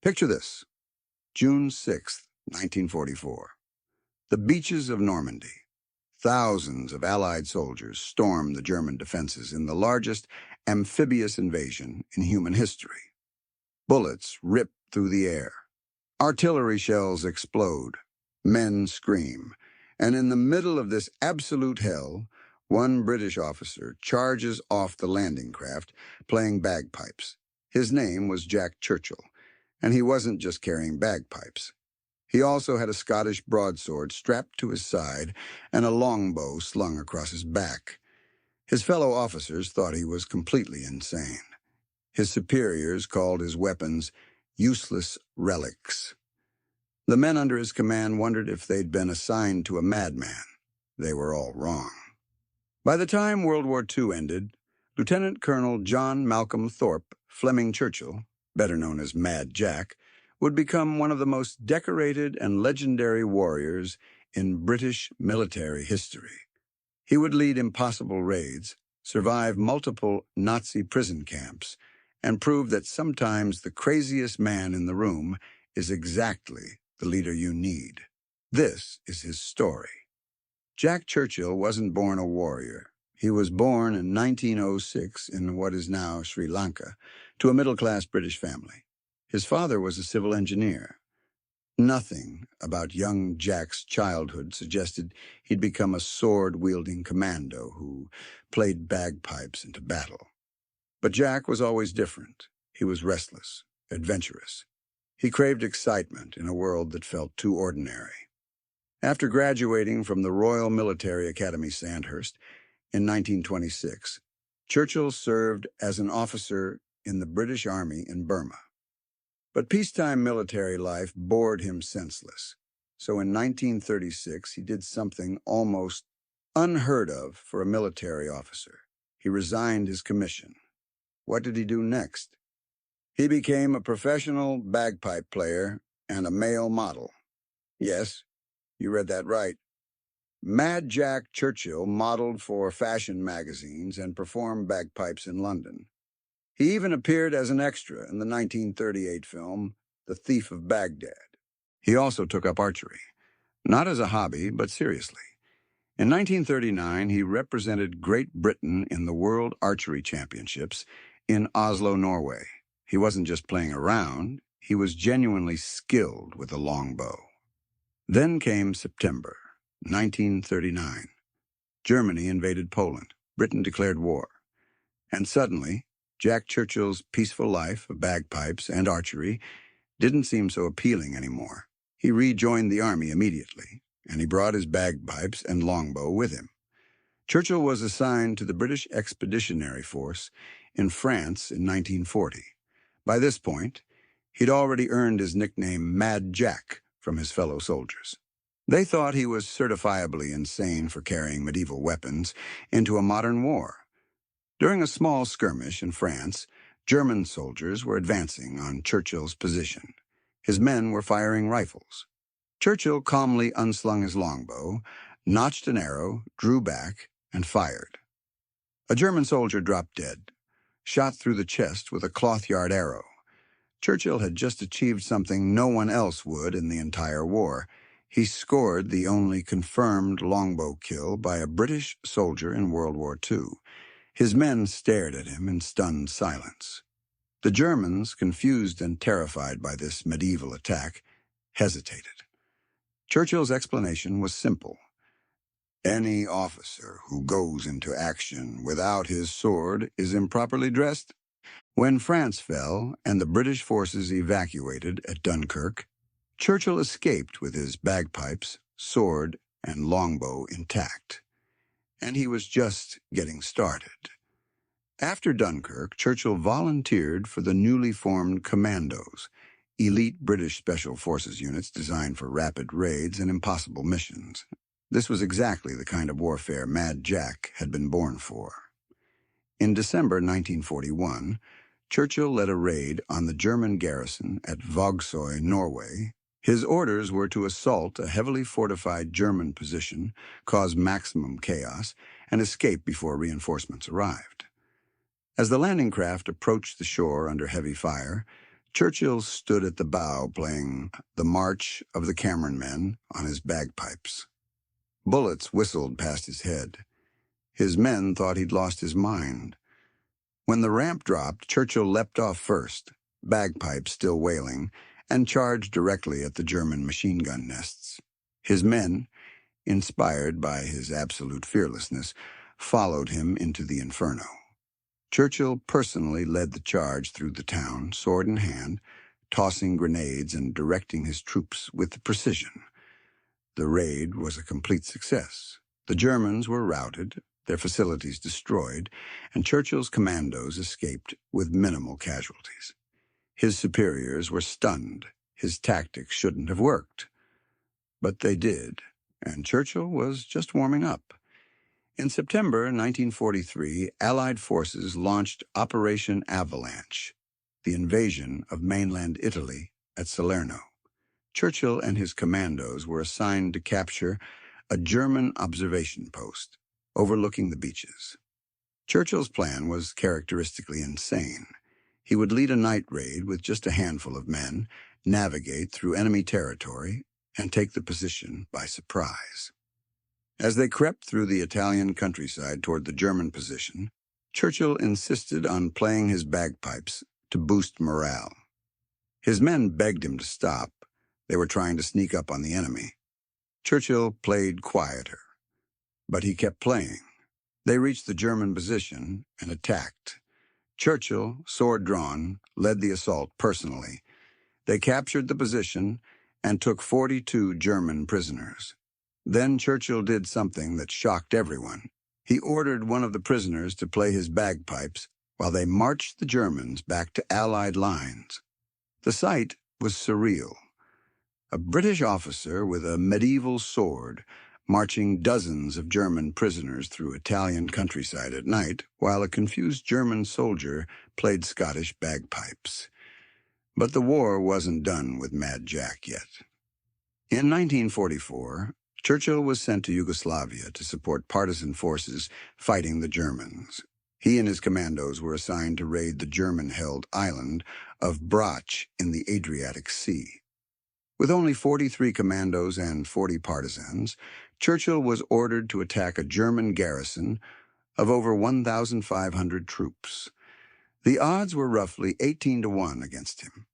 Picture this, June 6th, 1944. The beaches of Normandy. Thousands of Allied soldiers stormed the German defenses in the largest amphibious invasion in human history. Bullets rip through the air. Artillery shells explode. Men scream. And in the middle of this absolute hell, one British officer charges off the landing craft playing bagpipes. His name was Jack Churchill, and he wasn't just carrying bagpipes. He also had a Scottish broadsword strapped to his side and a longbow slung across his back. His fellow officers thought he was completely insane. His superiors called his weapons useless relics. The men under his command wondered if they'd been assigned to a madman. They were all wrong. By the time World War II ended, Lieutenant Colonel John Malcolm Thorpe Fleming Churchill, better known as Mad Jack, would become one of the most decorated and legendary warriors in British military history. He would lead impossible raids, survive multiple Nazi prison camps, and prove that sometimes the craziest man in the room is exactly the leader you need. This is his story. Jack Churchill wasn't born a warrior. He was born in 1906 in what is now Sri Lanka to a middle-class British family. His father was a civil engineer. Nothing about young Jack's childhood suggested he'd become a sword-wielding commando who played bagpipes into battle. But Jack was always different. He was restless, adventurous. He craved excitement in a world that felt too ordinary. After graduating from the Royal Military Academy Sandhurst in 1926, Churchill served as an officer in the British Army in Burma. But peacetime military life bored him senseless. So in 1936, he did something almost unheard of for a military officer. He resigned his commission. What did he do next? He became a professional bagpipe player and a male model. Yes, you read that right. Mad Jack Churchill modeled for fashion magazines and performed bagpipes in London. He even appeared as an extra in the 1938 film, The Thief of Baghdad. He also took up archery, not as a hobby, but seriously. In 1939, he represented Great Britain in the World Archery Championships in Oslo, Norway. He wasn't just playing around, he was genuinely skilled with a longbow. Then came September 1939. Germany invaded Poland. Britain declared war. And suddenly, Jack Churchill's peaceful life of bagpipes and archery didn't seem so appealing anymore. He rejoined the army immediately, and he brought his bagpipes and longbow with him. Churchill was assigned to the British Expeditionary Force in France in 1940. By this point, he'd already earned his nickname Mad Jack from his fellow soldiers. They thought he was certifiably insane for carrying medieval weapons into a modern war. During a small skirmish in France, German soldiers were advancing on Churchill's position. His men were firing rifles. Churchill calmly unslung his longbow, notched an arrow, drew back, and fired. A German soldier dropped dead, shot through the chest with a cloth-yard arrow. Churchill had just achieved something no one else would in the entire war. He scored the only confirmed longbow kill by a British soldier in World War II. His men stared at him in stunned silence. The Germans, confused and terrified by this medieval attack, hesitated. Churchill's explanation was simple. Any officer who goes into action without his sword is improperly dressed. When France fell and the British forces evacuated at Dunkirk, Churchill escaped with his bagpipes, sword, and longbow intact. And he was just getting started. After Dunkirk, Churchill volunteered for the newly formed commandos, elite British Special Forces units designed for rapid raids and impossible missions. This was exactly the kind of warfare Mad Jack had been born for. In December 1941, Churchill led a raid on the German garrison at Vågsøy, Norway. His orders were to assault a heavily fortified German position, cause maximum chaos, and escape before reinforcements arrived. As the landing craft approached the shore under heavy fire, Churchill stood at the bow playing The March of the Cameron Men on his bagpipes. Bullets whistled past his head. His men thought he'd lost his mind. When the ramp dropped, Churchill leapt off first, bagpipes still wailing, and charged directly at the German machine gun nests. His men, inspired by his absolute fearlessness, followed him into the inferno. Churchill personally led the charge through the town, sword in hand, tossing grenades and directing his troops with precision. The raid was a complete success. The Germans were routed, their facilities destroyed, and Churchill's commandos escaped with minimal casualties. His superiors were stunned. His tactics shouldn't have worked. But they did, and Churchill was just warming up. In September 1943, Allied forces launched Operation Avalanche, the invasion of mainland Italy at Salerno. Churchill and his commandos were assigned to capture a German observation post overlooking the beaches. Churchill's plan was characteristically insane. He would lead a night raid with just a handful of men, navigate through enemy territory, and take the position by surprise. As they crept through the Italian countryside toward the German position, Churchill insisted on playing his bagpipes to boost morale. His men begged him to stop. They were trying to sneak up on the enemy. Churchill played quieter, but he kept playing. They reached the German position and attacked. Churchill, sword drawn, led the assault personally. They captured the position and took 42 German prisoners. Then Churchill did something that shocked everyone. He ordered one of the prisoners to play his bagpipes while they marched the Germans back to Allied lines. The sight was surreal. A British officer with a medieval sword marching dozens of German prisoners through Italian countryside at night, while a confused German soldier played Scottish bagpipes. But the war wasn't done with Mad Jack yet. In 1944, Churchill was sent to Yugoslavia to support partisan forces fighting the Germans. He and his commandos were assigned to raid the German-held island of Brač in the Adriatic Sea. With only 43 commandos and 40 partisans, Churchill was ordered to attack a German garrison of over 1,500 troops. The odds were roughly 18-1 against him.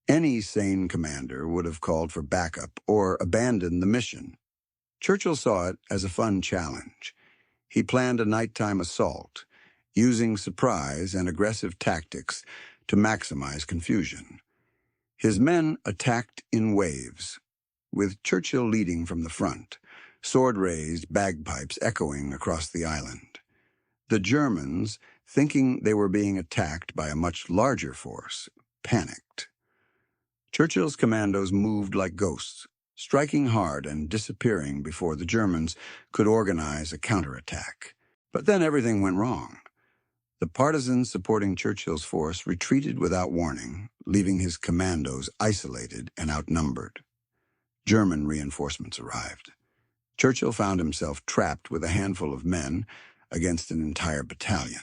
Any sane commander would have called for backup or abandoned the mission. Churchill saw it as a fun challenge. He planned a nighttime assault, using surprise and aggressive tactics to maximize confusion. His men attacked in waves, with Churchill leading from the front, sword raised, bagpipes echoing across the island. The Germans, thinking they were being attacked by a much larger force, panicked. Churchill's commandos moved like ghosts, striking hard and disappearing before the Germans could organize a counterattack. But then everything went wrong. The partisans supporting Churchill's force retreated without warning, leaving his commandos isolated and outnumbered. German reinforcements arrived. Churchill found himself trapped with a handful of men against an entire battalion.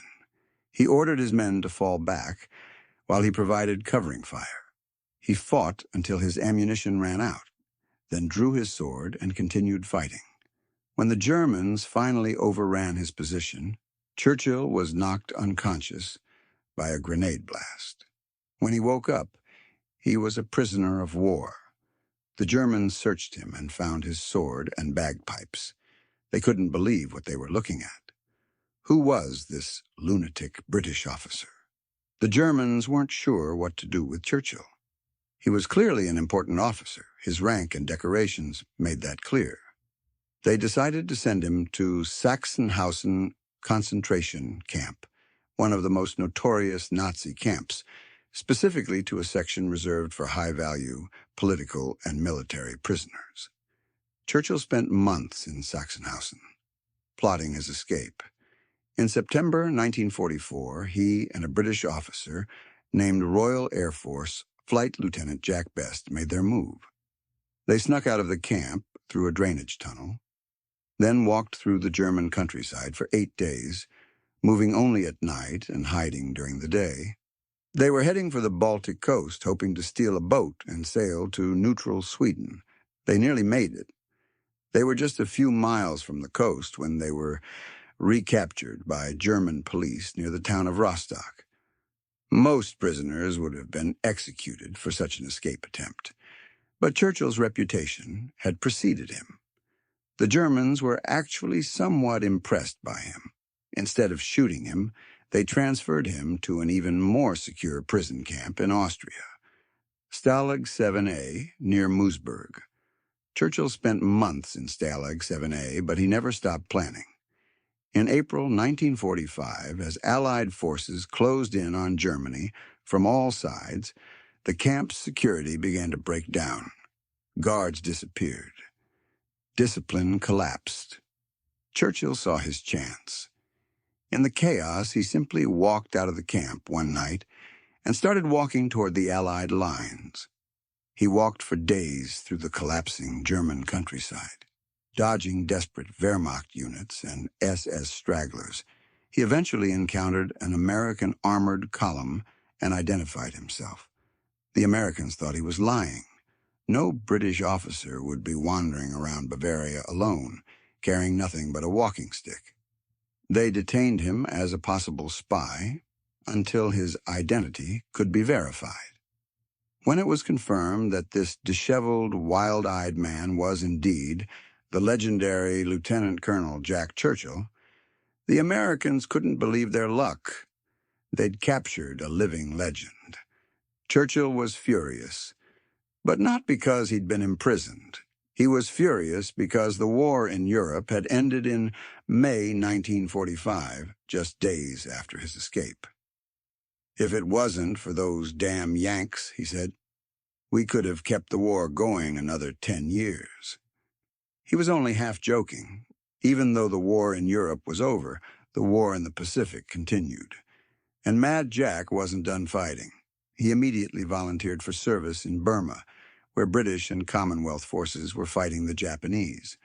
He ordered his men to fall back while he provided covering fire. He fought until his ammunition ran out, then drew his sword and continued fighting. When the Germans finally overran his position, Churchill was knocked unconscious by a grenade blast. When he woke up, he was a prisoner of war. The Germans searched him and found his sword and bagpipes. They couldn't believe what they were looking at. Who was this lunatic British officer? The Germans weren't sure what to do with Churchill. He was clearly an important officer. His rank and decorations made that clear. They decided to send him to Sachsenhausen concentration camp, one of the most notorious Nazi camps, specifically to a section reserved for high-value political and military prisoners. Churchill spent months in Sachsenhausen, plotting his escape. In September 1944, he and a British officer named Royal Air Force Flight Lieutenant Jack Best made their move. They snuck out of the camp through a drainage tunnel, then walked through the German countryside for 8 days, moving only at night and hiding during the day. They were heading for the Baltic coast, hoping to steal a boat and sail to neutral Sweden. They nearly made it. They were just a few miles from the coast when they were recaptured by German police near the town of Rostock. Most prisoners would have been executed for such an escape attempt, but Churchill's reputation had preceded him. The Germans were actually somewhat impressed by him. Instead of shooting him, they transferred him to an even more secure prison camp in Austria, Stalag 7A, near Moosburg. Churchill spent months in Stalag 7A, but he never stopped planning. In April 1945, as Allied forces closed in on Germany from all sides, the camp's security began to break down. Guards disappeared. Discipline collapsed. Churchill saw his chance. In the chaos, he simply walked out of the camp one night and started walking toward the Allied lines. He walked for days through the collapsing German countryside, dodging desperate Wehrmacht units and SS stragglers. He eventually encountered an American armored column and identified himself. The Americans thought he was lying. No British officer would be wandering around Bavaria alone, carrying nothing but a walking stick. They detained him as a possible spy until his identity could be verified. When it was confirmed that this disheveled, wild-eyed man was indeed the legendary Lieutenant Colonel Jack Churchill, the Americans couldn't believe their luck. They'd captured a living legend. Churchill was furious, but not because he'd been imprisoned. He was furious because the war in Europe had ended in May 1945, just days after his escape. "If it wasn't for those damn Yanks," he said, "we could have kept the war going another 10 years. He was only half joking. Even though the war in Europe was over, the war in the Pacific continued. And Mad Jack wasn't done fighting. He immediately volunteered for service in Burma, where British and Commonwealth forces were fighting the Japanese.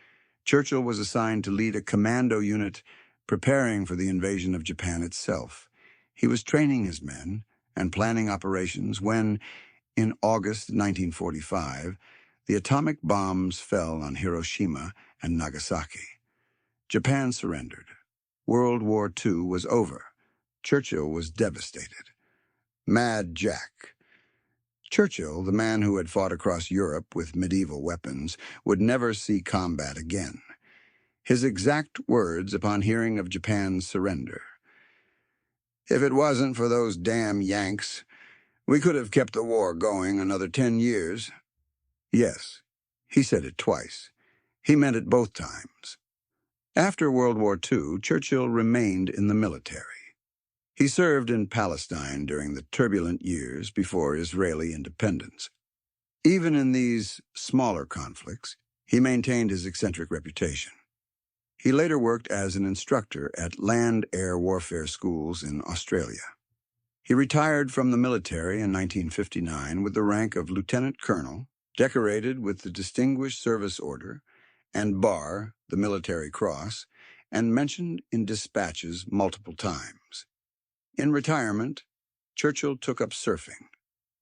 Churchill was assigned to lead a commando unit preparing for the invasion of Japan itself. He was training his men and planning operations when, in August 1945, the atomic bombs fell on Hiroshima and Nagasaki. Japan surrendered. World War II was over. Churchill was devastated. Mad Jack. Churchill, the man who had fought across Europe with medieval weapons, would never see combat again. His exact words upon hearing of Japan's surrender: "If it wasn't for those damn Yanks, we could have kept the war going another 10 years. Yes, he said it twice. He meant it both times. After World War II, Churchill remained in the military. He served in Palestine during the turbulent years before Israeli independence. Even in these smaller conflicts, he maintained his eccentric reputation. He later worked as an instructor at land-air warfare schools in Australia. He retired from the military in 1959 with the rank of lieutenant colonel, decorated with the Distinguished Service Order and BAR, the Military Cross, and mentioned in dispatches multiple times. In retirement, Churchill took up surfing.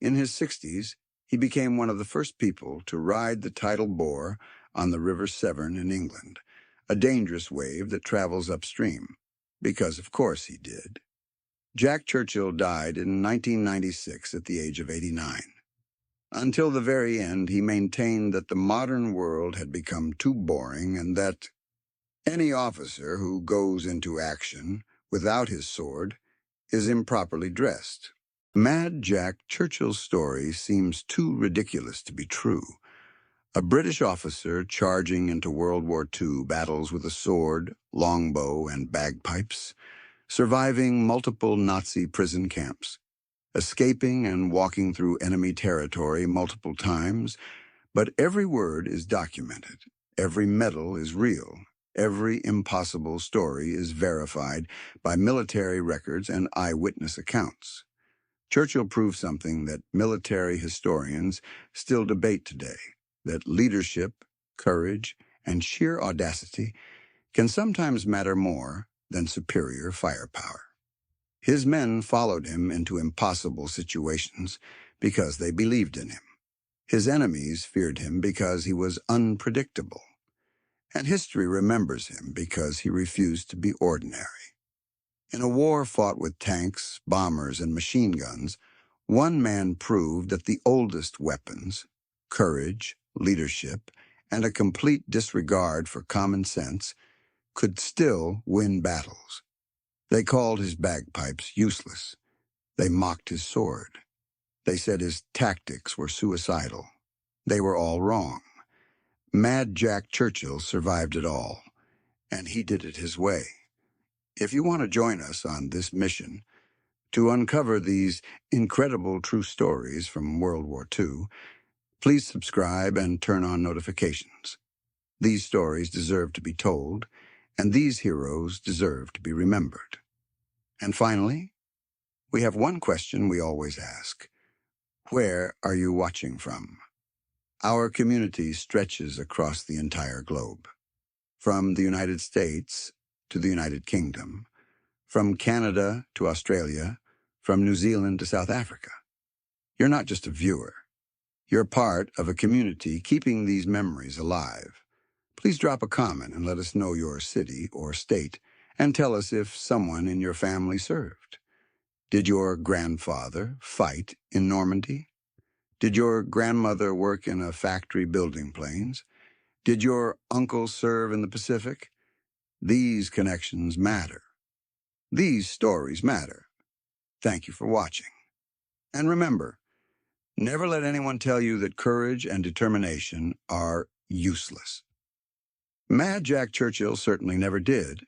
In his 60s, he became one of the first people to ride the tidal bore on the River Severn in England, a dangerous wave that travels upstream, because of course he did. Jack Churchill died in 1996 at the age of 89. Until the very end, he maintained that the modern world had become too boring and that any officer who goes into action without his sword is improperly dressed. Mad Jack Churchill's story seems too ridiculous to be true. A British officer charging into World War II battles with a sword, longbow, and bagpipes, surviving multiple Nazi prison camps, escaping and walking through enemy territory multiple times, but every word is documented, every medal is real, every impossible story is verified by military records and eyewitness accounts. Churchill proved something that military historians still debate today, that leadership, courage, and sheer audacity can sometimes matter more than superior firepower. His men followed him into impossible situations because they believed in him. His enemies feared him because he was unpredictable. And history remembers him because he refused to be ordinary. In a war fought with tanks, bombers, and machine guns, one man proved that the oldest weapons, courage, leadership, and a complete disregard for common sense, could still win battles. They called his bagpipes useless. They mocked his sword. They said his tactics were suicidal. They were all wrong. Mad Jack Churchill survived it all, and he did it his way. If you want to join us on this mission to uncover these incredible true stories from World War II, please subscribe and turn on notifications. These stories deserve to be told, and these heroes deserve to be remembered. And finally, we have one question we always ask. Where are you watching from? Our community stretches across the entire globe. From the United States to the United Kingdom, from Canada to Australia, from New Zealand to South Africa. You're not just a viewer. You're part of a community keeping these memories alive. Please drop a comment and let us know your city or state, and tell us if someone in your family served. Did your grandfather fight in Normandy? Did your grandmother work in a factory building planes? Did your uncle serve in the Pacific? These connections matter. These stories matter. Thank you for watching. And remember, never let anyone tell you that courage and determination are useless. Mad Jack Churchill certainly never did,